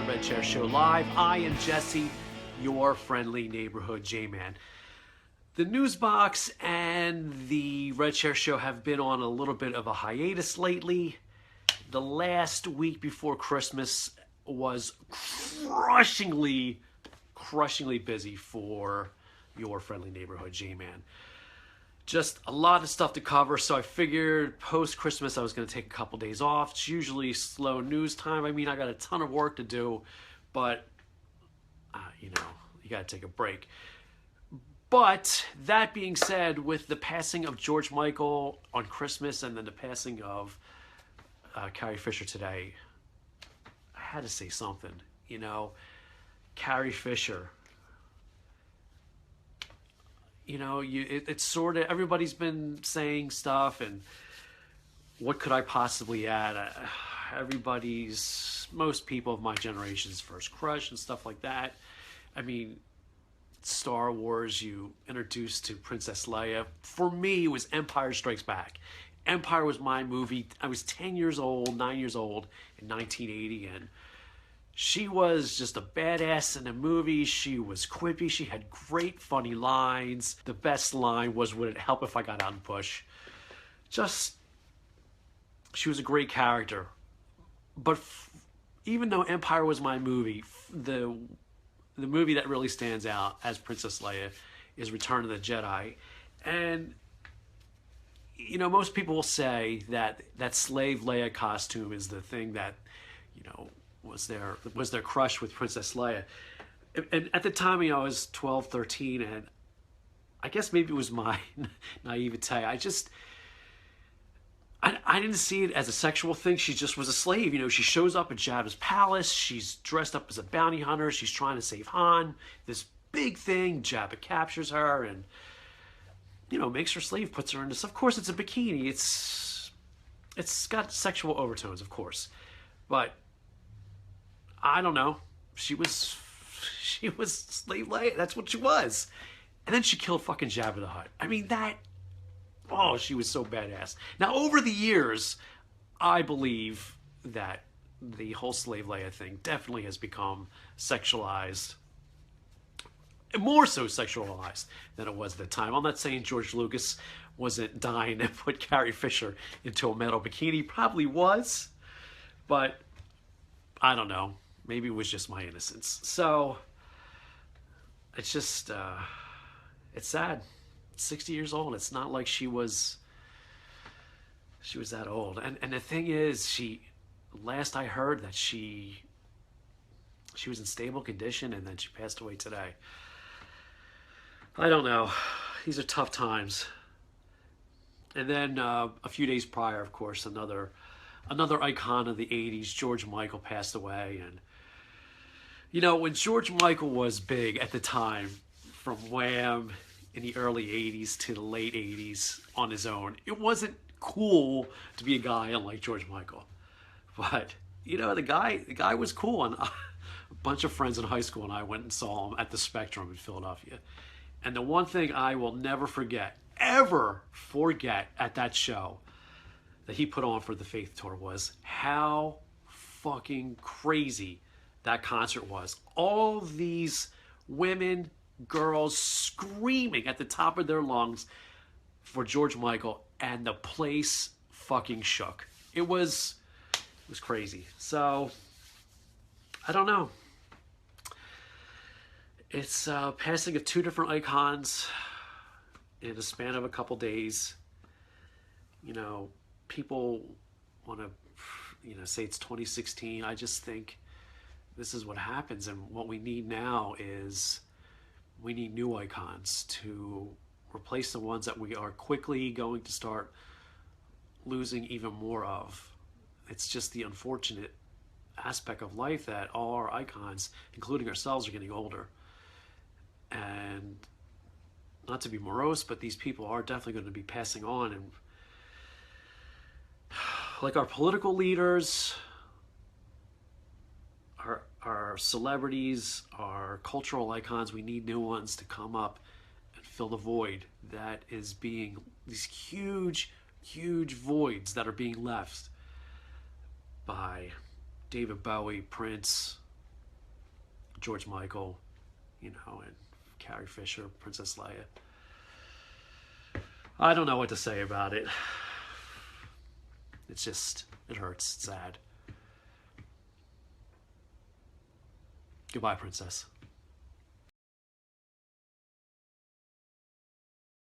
Red Chair Show Live. I am Jesse, your friendly neighborhood J-Man. The news box and the Red Chair Show have been on a little bit of a hiatus lately. The last week before Christmas was crushingly busy for your friendly neighborhood J-Man. Just a lot of stuff to cover, so I figured post-Christmas I was going to take a couple days off. It's usually slow news time. I mean, I got a ton of work to do, but, you got to take a break. But that being said, with the passing of George Michael on Christmas and then the passing of Carrie Fisher today, I had to say something. Carrie Fisher. It's sort of, everybody's been saying stuff, and what could I possibly add? Most people of my generation's first crush and stuff like that. I mean, Star Wars, you introduced to Princess Leia. For me, it was Empire Strikes Back. Empire was my movie. I was 9 years old in 1980, and she was just a badass in the movie. She was quippy. She had great, funny lines. The best line was, "Would it help if I got out and push?" She was a great character. But even though Empire was my movie, the movie that really stands out as Princess Leia is Return of the Jedi. And, most people will say that slave Leia costume is the thing that, was their crush with Princess Leia. And at the time, I was 12, 13, and I guess maybe it was my naivete. I didn't see it as a sexual thing. She just was a slave. She shows up at Jabba's palace. She's dressed up as a bounty hunter. She's trying to save Han. This big thing. Jabba captures her and, makes her slave, puts her in this. Of course, it's a bikini. It's got sexual overtones, of course. But I don't know. She was slave Leia. That's what she was. And then she killed fucking Jabba the Hutt. I mean, she was so badass. Now, over the years, I believe that the whole slave Leia thing definitely has become sexualized. More so sexualized than it was at the time. I'm not saying George Lucas wasn't dying to put Carrie Fisher into a metal bikini. Probably was. But I don't know. Maybe it was just my innocence. So, it's just, it's sad. 60 years old. It's not like she was that old. And the thing is, last I heard that she was in stable condition, and then she passed away today. I don't know. These are tough times. And then a few days prior, of course, another icon of the 80s, George Michael, passed away. And when George Michael was big at the time, from Wham in the early 80s to the late 80s on his own, it wasn't cool to be a guy unlike George Michael. But, the guy was cool. And a bunch of friends in high school and I went and saw him at the Spectrum in Philadelphia. And the one thing I will never ever forget at that show that he put on for the Faith Tour was how fucking crazy that concert was. All these women, girls screaming at the top of their lungs for George Michael, and the place fucking shook. It was crazy. So, I don't know. It's passing of two different icons in a span of a couple days. People want to, say it's 2016. I just think this is what happens, and what we need now is we need new icons to replace the ones that we are quickly going to start losing even more of. It's just the unfortunate aspect of life that all our icons, including ourselves, are getting older. And not to be morose, but these people are definitely going to be passing on. And like our political leaders, our celebrities, our cultural icons, we need new ones to come up and fill the void that is being, these huge voids that are being left by David Bowie, Prince, George Michael, you know, and Carrie Fisher, Princess Leia. I don't know what to say about it. It's just, it hurts. It's sad. Goodbye, Princess.